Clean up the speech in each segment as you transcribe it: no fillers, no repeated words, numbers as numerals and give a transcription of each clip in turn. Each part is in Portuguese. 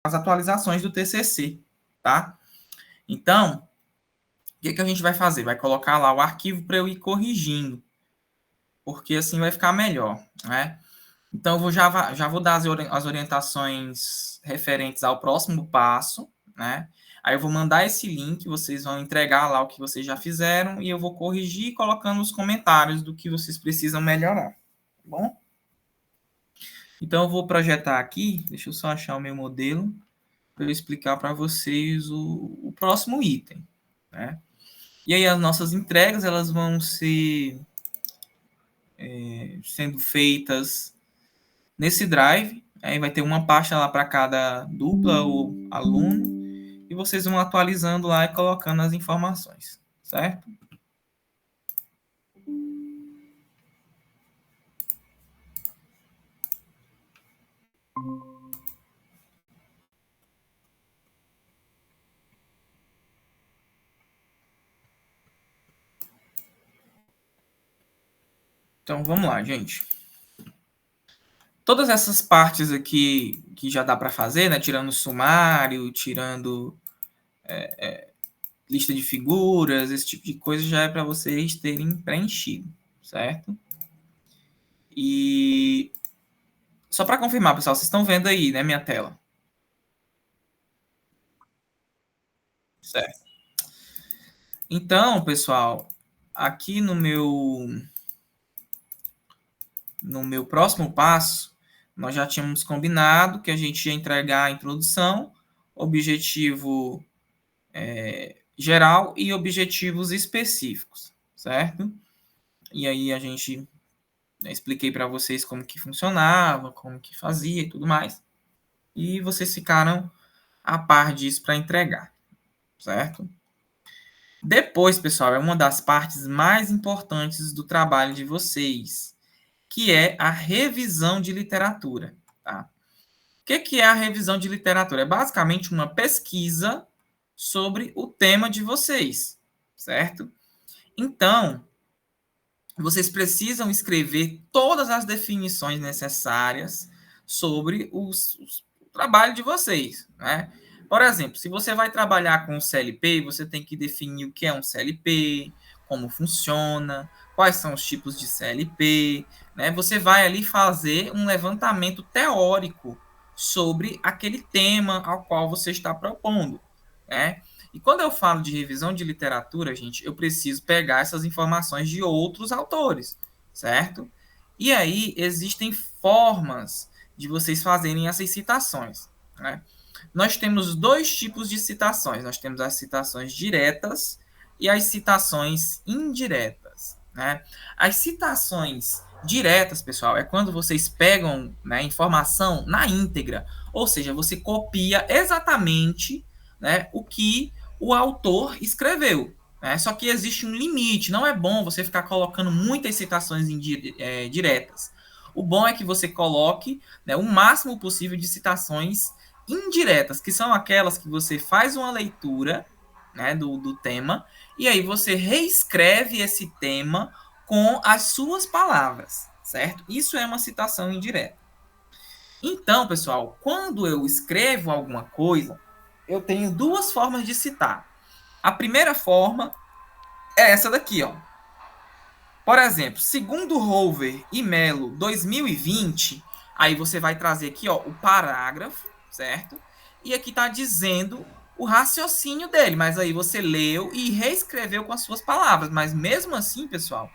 as atualizações do TCC, tá? Então, o que a gente vai fazer? Vai colocar lá o arquivo para eu ir corrigindo, porque assim vai ficar melhor, né? Então, já vou dar as orientações referentes ao próximo passo, né? Aí eu vou mandar esse link, vocês vão entregar lá o que vocês já fizeram e eu vou corrigir colocando os comentários do que vocês precisam melhorar, tá bom? Então, eu vou projetar aqui, deixa eu só achar o meu modelo para eu explicar para vocês o próximo item, né? E aí as nossas entregas, elas vão ser sendo feitas nesse drive, aí vai ter uma pasta lá para cada dupla ou aluno, e vocês vão atualizando lá e colocando as informações, certo? Então vamos lá, gente. Todas essas partes aqui que já dá para fazer, né? Tirando o sumário, tirando lista de figuras, esse tipo de coisa já é para vocês terem preenchido, certo? E só para confirmar, pessoal, vocês estão vendo aí, né, minha tela? Certo. Então, pessoal, aqui no meu próximo passo, nós já tínhamos combinado que a gente ia entregar a introdução, objetivo geral e objetivos específicos, certo? E aí a gente expliquei para vocês como que funcionava, como que fazia e tudo mais. E vocês ficaram a par disso para entregar, certo? Depois, pessoal, é uma das partes mais importantes do trabalho de vocês, que é a revisão de literatura. Tá? O que é a revisão de literatura? É basicamente uma pesquisa sobre o tema de vocês, certo? Então, vocês precisam escrever todas as definições necessárias sobre o trabalho de vocês, né? Por exemplo, se você vai trabalhar com o CLP, você tem que definir o que é um CLP, como funciona, quais são os tipos de CLP, né? Você vai ali fazer um levantamento teórico sobre aquele tema ao qual você está propondo, né? E quando eu falo de revisão de literatura, gente, eu preciso pegar essas informações de outros autores, certo? E aí existem formas de vocês fazerem essas citações, né? Nós temos dois tipos de citações. Nós temos as citações diretas e as citações indiretas, né? As citações diretas, pessoal, é quando vocês pegam, né, informação na íntegra, ou seja, você copia exatamente, né, o que o autor escreveu. Né? Só que existe um limite. Não é bom você ficar colocando muitas citações diretas. O bom é que você coloque, né, o máximo possível de citações indiretas, que são aquelas que você faz uma leitura, né, do tema, e aí você reescreve esse tema com as suas palavras, certo? Isso é uma citação indireta. Então, pessoal, quando eu escrevo alguma coisa, eu tenho duas formas de citar. A primeira forma é essa daqui, ó. Por exemplo, segundo Hoover e Mello 2020, aí você vai trazer aqui, ó, o parágrafo, certo? E aqui está dizendo o raciocínio dele, mas aí você leu e reescreveu com as suas palavras. Mas mesmo assim, pessoal,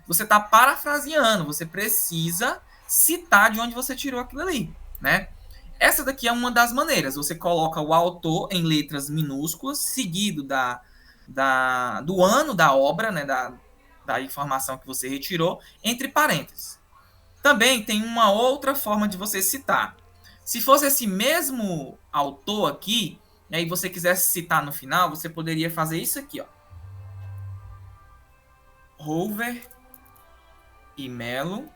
você está parafraseando, você precisa citar de onde você tirou aquilo ali, né? Essa daqui é uma das maneiras. Você coloca o autor em letras minúsculas, seguido do ano da obra, né, da informação que você retirou, entre parênteses. Também tem uma outra forma de você citar. Se fosse esse mesmo autor aqui, e aí você quisesse citar no final, você poderia fazer isso aqui, ó. Hoover e Mello,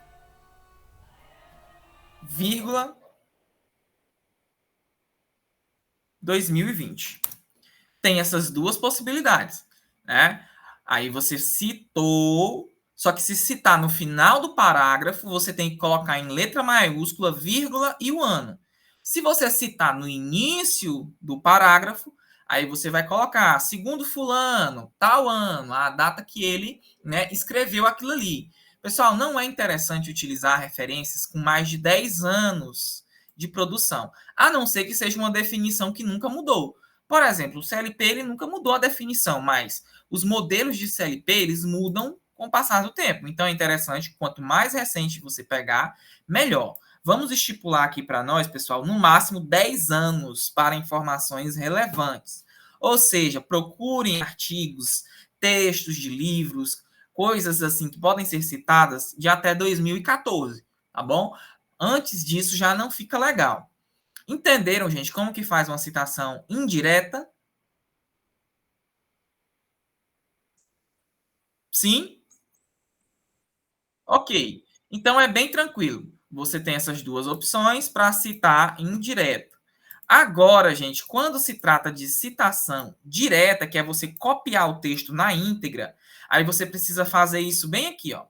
vírgula, 2020. Tem essas duas possibilidades, né? Aí você citou, só que se citar no final do parágrafo, você tem que colocar em letra maiúscula, vírgula e o ano. Se você citar no início do parágrafo, aí você vai colocar, segundo fulano, tal ano, a data que ele, né, escreveu aquilo ali. Pessoal, não é interessante utilizar referências com mais de 10 anos de produção, a não ser que seja uma definição que nunca mudou. Por exemplo, o CLP ele nunca mudou a definição, mas os modelos de CLP eles mudam com o passar do tempo. Então é interessante, quanto mais recente você pegar, melhor. Vamos estipular aqui para nós, pessoal, no máximo 10 anos para informações relevantes. Ou seja, procurem artigos, textos de livros, coisas assim que podem ser citadas de até 2014, tá bom? Antes disso já não fica legal. Entenderam, gente, como que faz uma citação indireta? Sim? Ok. Então é bem tranquilo. Você tem essas duas opções para citar indireto. Agora, gente, quando se trata de citação direta, que é você copiar o texto na íntegra, aí você precisa fazer isso bem aqui, ó.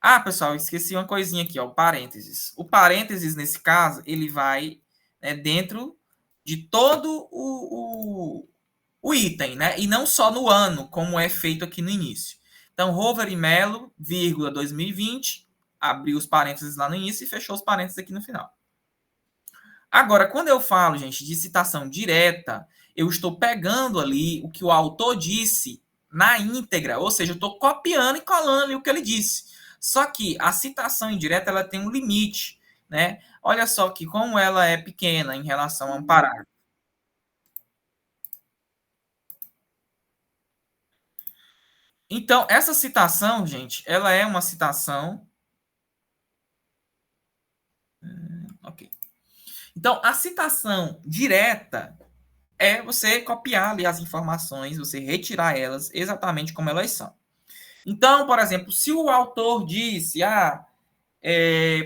Ah, pessoal, esqueci uma coisinha aqui, ó, o parênteses. O parênteses, nesse caso, ele vai, né, dentro de todo o item, né? E não só no ano, como é feito aqui no início. Então, Rover e Melo, vírgula 2020, abriu os parênteses lá no início e fechou os parênteses aqui no final. Agora, quando eu falo, gente, de citação direta, eu estou pegando ali o que o autor disse na íntegra, ou seja, eu estou copiando e colando ali o que ele disse. Só que a citação indireta ela tem um limite, né? Olha só que como ela é pequena em relação a um parágrafo. Então, essa citação, gente, ela é uma citação. Ok. Então, a citação direta é você copiar ali as informações, você retirar elas exatamente como elas são. Então, por exemplo, se o autor disse,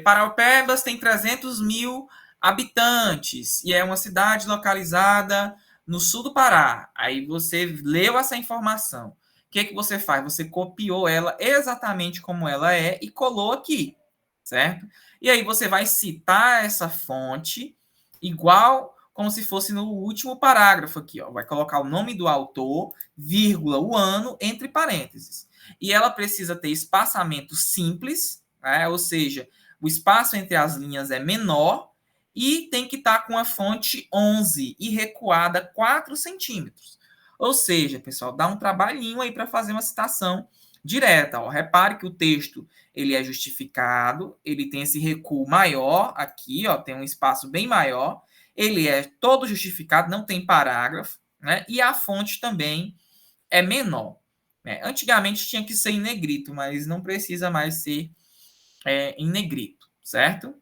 Paraupebas tem 300 mil habitantes e é uma cidade localizada no sul do Pará, aí você leu essa informação. O que, que você faz? Você copiou ela exatamente como ela é e colou aqui, certo? E aí você vai citar essa fonte igual como se fosse no último parágrafo aqui, ó. Vai colocar o nome do autor, vírgula, o ano, entre parênteses. E ela precisa ter espaçamento simples, né? Ou seja, o espaço entre as linhas é menor e tem que estar com a fonte 11 e recuada 4 centímetros. Ou seja, pessoal, dá um trabalhinho aí para fazer uma citação direta. Ó. Repare que o texto ele é justificado, ele tem esse recuo maior aqui, ó, tem um espaço bem maior, ele é todo justificado, não tem parágrafo, né? E a fonte também é menor. Né? Antigamente tinha que ser em negrito, mas não precisa mais ser em negrito, certo?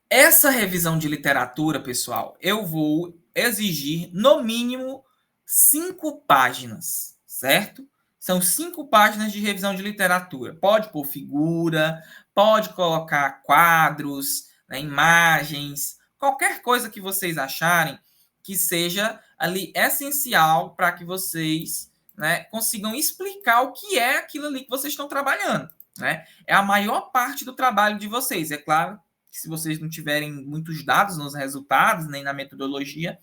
Essa revisão de literatura, pessoal, eu vou exigir no mínimo 5 páginas, certo? São 5 páginas de revisão de literatura. Pode pôr figura, pode colocar quadros, né, imagens, qualquer coisa que vocês acharem que seja ali essencial para que vocês, né, consigam explicar o que é aquilo ali que vocês estão trabalhando. Né? É a maior parte do trabalho de vocês. É claro que se vocês não tiverem muitos dados nos resultados, nem na metodologia,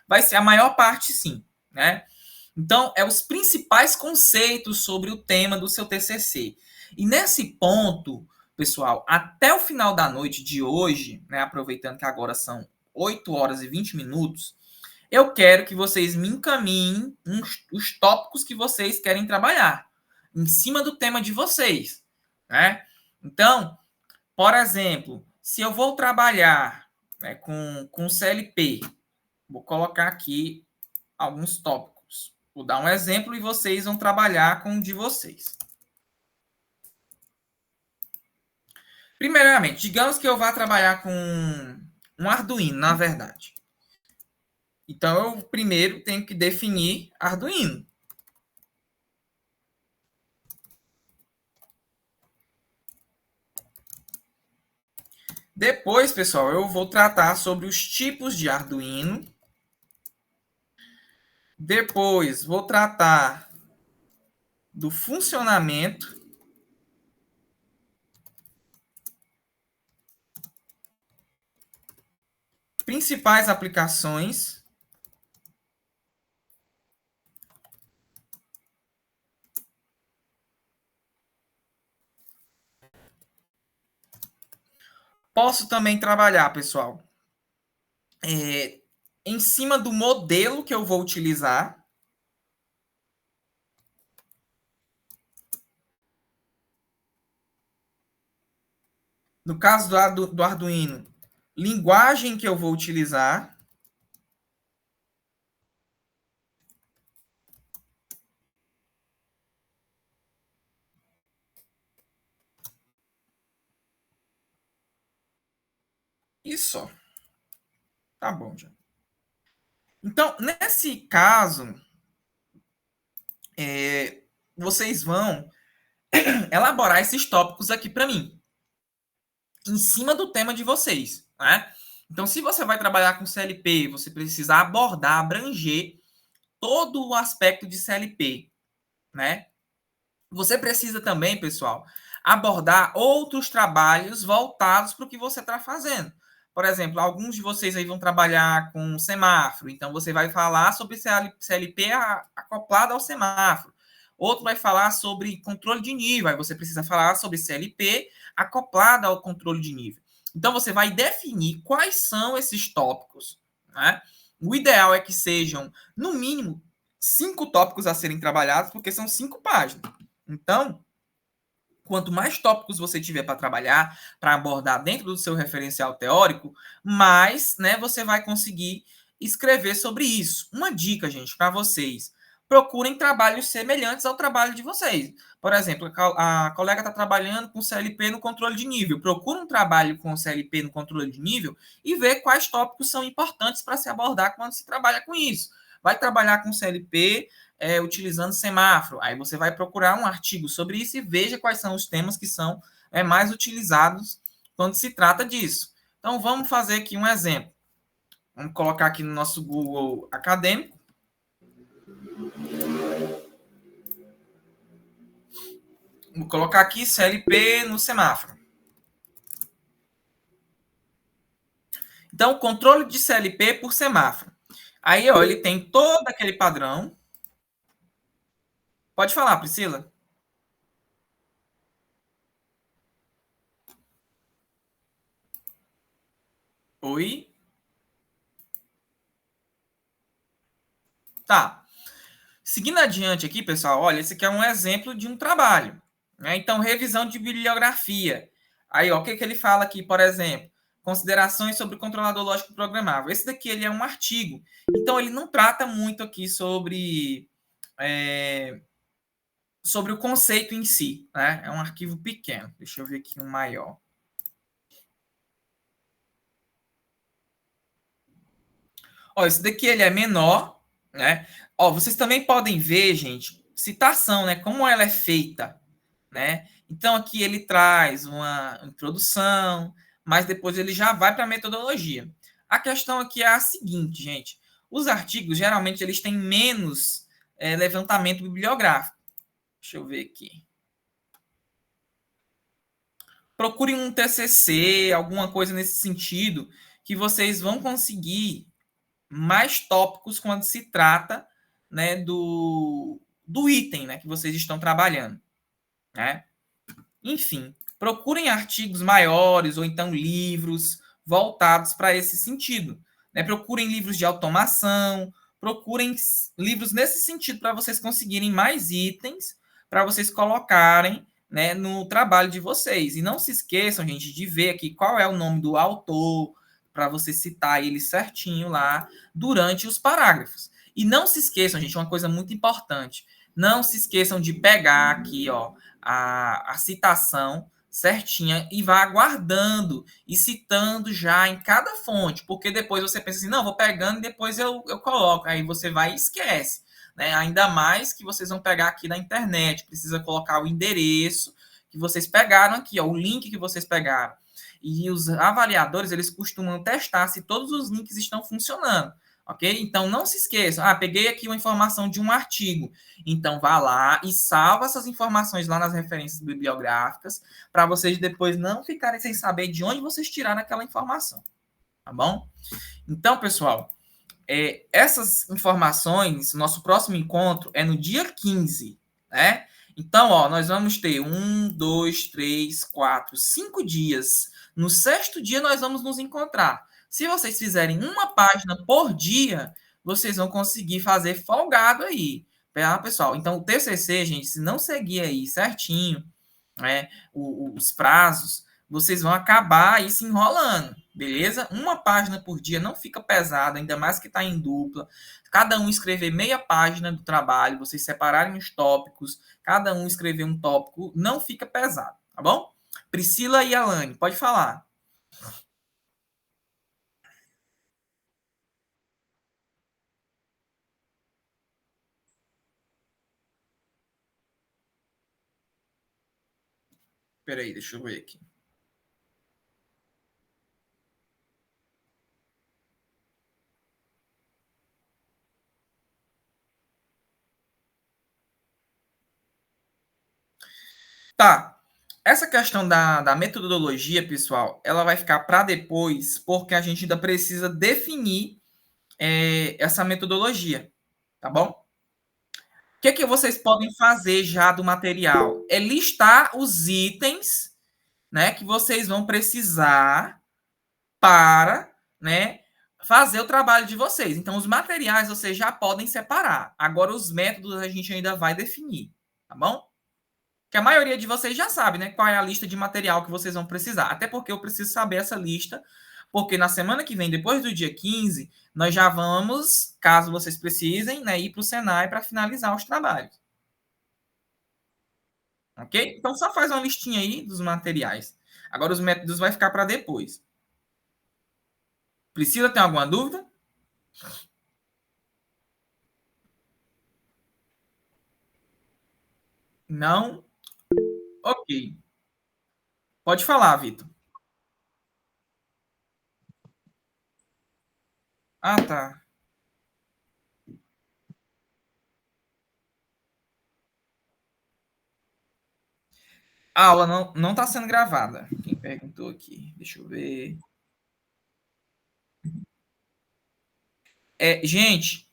vai ser a maior parte sim, né? Então, é os principais conceitos sobre o tema do seu TCC. E nesse ponto, pessoal, até o final da noite de hoje, né, aproveitando que agora são 8 horas e 20 minutos, eu quero que vocês me encaminhem os tópicos que vocês querem trabalhar, em cima do tema de vocês, né? Então, por exemplo, se eu vou trabalhar, né, com CLP, vou colocar aqui alguns tópicos. Vou dar um exemplo e vocês vão trabalhar com o de vocês. Primeiramente, digamos que eu vá trabalhar com um Arduino, na verdade. Então, eu primeiro tenho que definir Arduino. Depois, pessoal, eu vou tratar sobre os tipos de Arduino. Depois, vou tratar do funcionamento. Principais aplicações. Posso também trabalhar, pessoal, em cima do modelo que eu vou utilizar. No caso do Arduino, linguagem que eu vou utilizar. Isso. Tá bom, já. Então, nesse caso, vocês vão elaborar esses tópicos aqui para mim, em cima do tema de vocês, né? Então, se você vai trabalhar com CLP, você precisa abordar, abranger todo o aspecto de CLP, né? Você precisa também, pessoal, abordar outros trabalhos voltados para o que você está fazendo. Por exemplo, alguns de vocês aí vão trabalhar com semáforo, então você vai falar sobre CLP acoplado ao semáforo. Outro vai falar sobre controle de nível, aí você precisa falar sobre CLP acoplado ao controle de nível. Então você vai definir quais são esses tópicos, né? O ideal é que sejam, no mínimo, 5 tópicos a serem trabalhados, porque são 5 páginas. Então, quanto mais tópicos você tiver para trabalhar, para abordar dentro do seu referencial teórico, mais, né, você vai conseguir escrever sobre isso. Uma dica, gente, para vocês: procurem trabalhos semelhantes ao trabalho de vocês. Por exemplo, a colega está trabalhando com CLP no controle de nível. Procura um trabalho com CLP no controle de nível e vê quais tópicos são importantes para se abordar quando se trabalha com isso. Vai trabalhar com CLP utilizando semáforo. Aí você vai procurar um artigo sobre isso e veja quais são os temas que são mais utilizados quando se trata disso. Então, vamos fazer aqui um exemplo. Vamos colocar aqui no nosso Google Acadêmico. Vou colocar aqui CLP no semáforo. Então, controle de CLP por semáforo. Aí, ó, ele tem todo aquele padrão. Pode falar, Priscila. Oi? Tá. Seguindo adiante aqui, pessoal, olha, esse aqui é um exemplo de um trabalho. Né? Então, revisão de bibliografia. Aí, ó, o que ele fala aqui, por exemplo? Considerações sobre o controlador lógico programável. Esse daqui ele é um artigo. Então, ele não trata muito aqui sobre o conceito em si. Né? É um arquivo pequeno. Deixa eu ver aqui um maior. Ó, esse daqui ele é menor, né? Ó, vocês também podem ver, gente, citação, né? Como ela é feita, né? Então aqui ele traz uma introdução, mas depois ele já vai para a metodologia. A questão aqui é a seguinte, gente: os artigos geralmente eles têm menos levantamento bibliográfico. Deixa eu ver aqui. Procurem um TCC, alguma coisa nesse sentido, que vocês vão conseguir mais tópicos quando se trata, né, do item, né, que vocês estão trabalhando, né? Enfim, procurem artigos maiores ou então livros voltados para esse sentido, né? Procurem livros de automação, procurem livros nesse sentido para vocês conseguirem mais itens para vocês colocarem, né, no trabalho de vocês. E não se esqueçam, gente, de ver aqui qual é o nome do autor, para você citar ele certinho lá durante os parágrafos. E não se esqueçam, gente, uma coisa muito importante. Não se esqueçam de pegar aqui, ó, a citação certinha e vá aguardando e citando já em cada fonte, porque depois você pensa assim, não, vou pegando e depois eu coloco. Aí você vai e esquece. Né? Ainda mais que vocês vão pegar aqui na internet, precisa colocar o endereço que vocês pegaram aqui, ó, o link que vocês pegaram. E os avaliadores, eles costumam testar se todos os links estão funcionando, ok? Então, não se esqueçam. Ah, peguei aqui uma informação de um artigo. Então, vá lá e salva essas informações lá nas referências bibliográficas para vocês depois não ficarem sem saber de onde vocês tiraram aquela informação. tá bom? Então, pessoal, essas informações, nosso próximo encontro é no dia 15, né? Então, ó, nós vamos ter 5 dias. No sexto dia, nós vamos nos encontrar. Se vocês fizerem uma página por dia, vocês vão conseguir fazer folgado aí, tá, pessoal? Então, o TCC, gente, se não seguir aí certinho, né, os prazos, vocês vão acabar aí se enrolando, beleza? Uma página por dia não fica pesado, ainda mais que está em dupla. Cada um escrever meia página do trabalho, vocês separarem os tópicos, cada um escrever um tópico, não fica pesado, tá bom? Priscila e Alane, pode falar. Peraí, deixa eu ver aqui. Tá. Essa questão da metodologia, pessoal, ela vai ficar para depois, porque a gente ainda precisa definir essa metodologia, tá bom? O que, que vocês podem fazer já do material? É listar os itens, né, que vocês vão precisar para, né, fazer o trabalho de vocês. Então, os materiais vocês já podem separar. Agora, os métodos a gente ainda vai definir, tá bom? Que a maioria de vocês já sabe, né, qual é a lista de material que vocês vão precisar. Até porque eu preciso saber essa lista, porque na semana que vem, depois do dia 15, nós já vamos, caso vocês precisem, né, ir para o Senai para finalizar os trabalhos. Ok? Então só faz uma listinha aí dos materiais. Agora os métodos vai ficar para depois. Priscila, tem alguma dúvida? Não? Ok. Pode falar, Vitor. Ah, tá. A aula não está sendo gravada. Quem perguntou aqui? Deixa eu ver. Gente,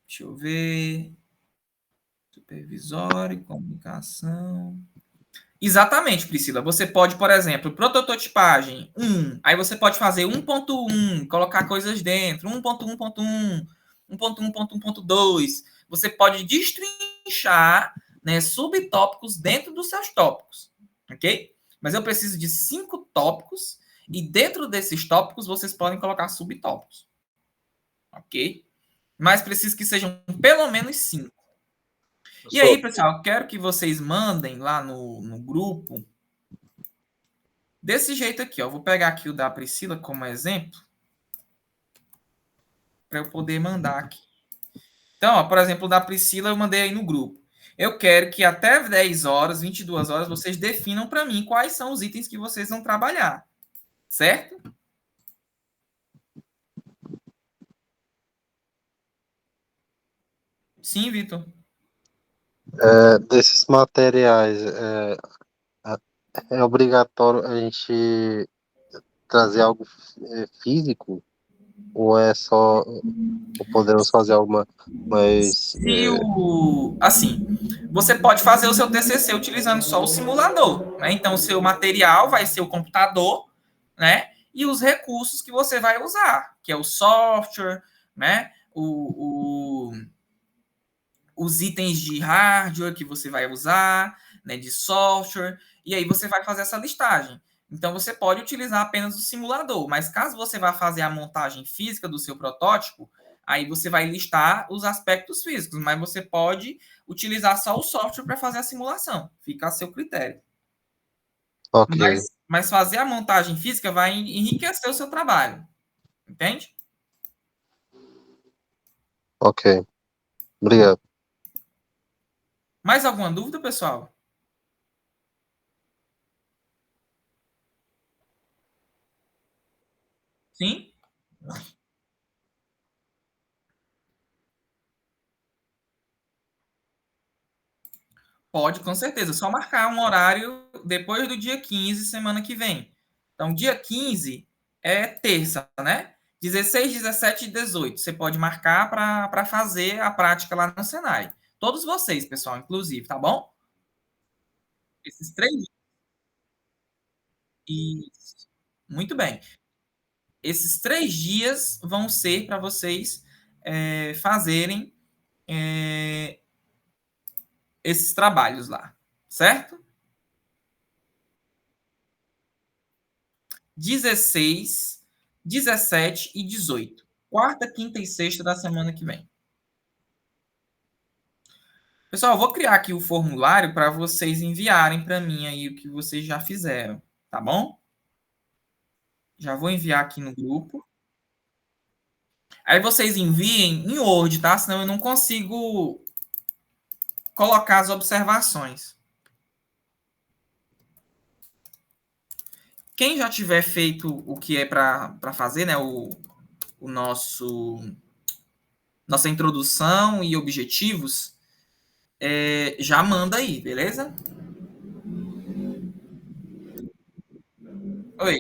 deixa eu ver. Supervisório, comunicação. Exatamente, Priscila. Você pode, por exemplo, prototipagem 1. Aí você pode fazer 1.1, colocar coisas dentro, 1.1.1, 1.1.1.2. Você pode destrinchar, né, subtópicos dentro dos seus tópicos, ok? Mas eu preciso de 5 tópicos e dentro desses tópicos vocês podem colocar subtópicos, ok? Mas preciso que sejam pelo menos 5. E aí, Professor, pessoal, quero que vocês mandem lá no grupo desse jeito aqui, ó. Vou pegar aqui o da Priscila como exemplo para eu poder mandar aqui. Então, ó, por exemplo, o da Priscila eu mandei aí no grupo. Eu quero que até 10 horas, 22 horas, vocês definam para mim quais são os itens que vocês vão trabalhar. Certo? Sim, Vitor. desses materiais, é obrigatório a gente trazer algo físico ou é só, ou podemos fazer alguma, mas, Se o. Assim, você pode fazer o seu TCC utilizando só o simulador. Né? Então, o seu material vai ser o computador, né? E os recursos que você vai usar, que é o software, né? Os itens de hardware que você vai usar, né? De software. E aí você vai fazer essa listagem. Então, você pode utilizar apenas o simulador, mas caso você vá fazer a montagem física do seu protótipo, aí você vai listar os aspectos físicos, mas você pode utilizar só o software para fazer a simulação. Fica a seu critério. ok, Mas fazer a montagem física vai enriquecer o seu trabalho. Entende? ok, obrigado. Mais alguma dúvida, pessoal? Sim? Pode, com certeza. Só marcar um horário depois do dia 15, semana que vem. Então, dia 15. é terça, né? 16, 17 e 18. Você pode marcar para fazer a prática lá no Senai. Todos vocês, pessoal, inclusive, tá bom? Esses 3 dias. Muito bem. Esses 3 dias vão ser para vocês fazerem esses trabalhos lá, certo? 16, 17 e 18. Quarta, quinta e sexta da semana que vem. Pessoal, eu vou criar aqui o formulário para vocês enviarem para mim aí o que vocês já fizeram, tá bom? Já vou enviar aqui no grupo. Aí vocês enviem em Word, tá? Senão eu não consigo colocar as observações. Quem já tiver feito o que é para fazer, né? O nossa introdução e objetivos, já manda aí, beleza? Oi.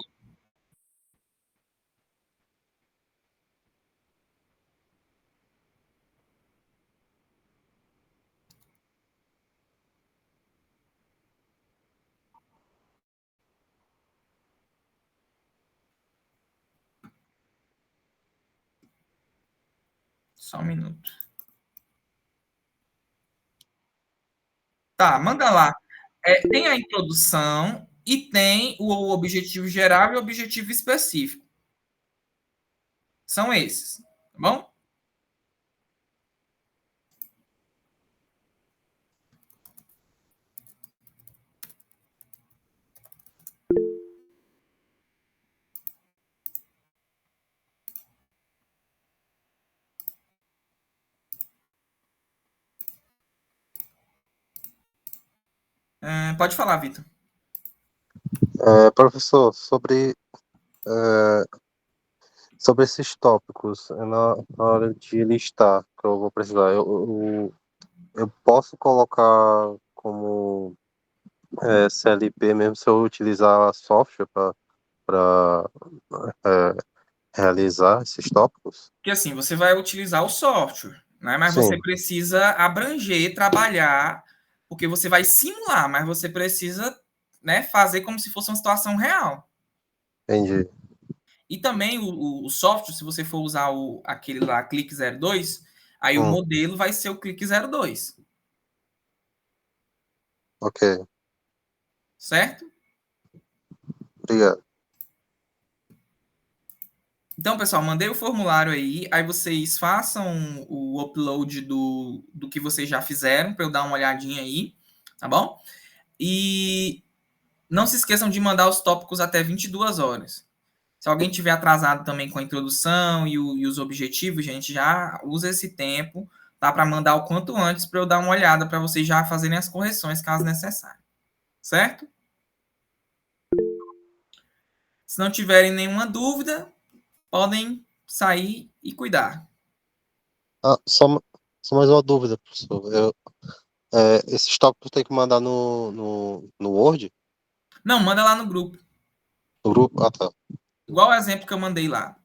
Só um minuto. Tá, manda lá. Tem a introdução e tem o objetivo geral e o objetivo específico. São esses, tá bom? Pode falar, Vitor. Professor, sobre esses tópicos, na hora de listar, que eu vou precisar, eu posso colocar como CLP mesmo se eu utilizar software para realizar esses tópicos? Porque assim, você vai utilizar o software, né? Mas você Sim, precisa abranger, trabalhar, porque você vai simular, mas você precisa, né, fazer como se fosse uma situação real. entendi. E também o software, se você for usar aquele lá, Clique 02, aí o Hum, modelo vai ser o Clique 02, ok, certo? obrigado. Então, pessoal, mandei o formulário aí vocês façam o upload do que vocês já fizeram, para eu dar uma olhadinha aí, tá bom? E não se esqueçam de mandar os tópicos até 22 horas. Se alguém tiver atrasado também com a introdução e os objetivos, gente, já usa esse tempo, tá? Para mandar o quanto antes para eu dar uma olhada para vocês já fazerem as correções caso necessário, certo? Se não tiverem nenhuma dúvida, podem sair e cuidar. Ah, só mais uma dúvida, professor. Esses tópicos tem que mandar no Word? Não, manda lá no grupo. No grupo? Ah, tá. Igual o exemplo que eu mandei lá.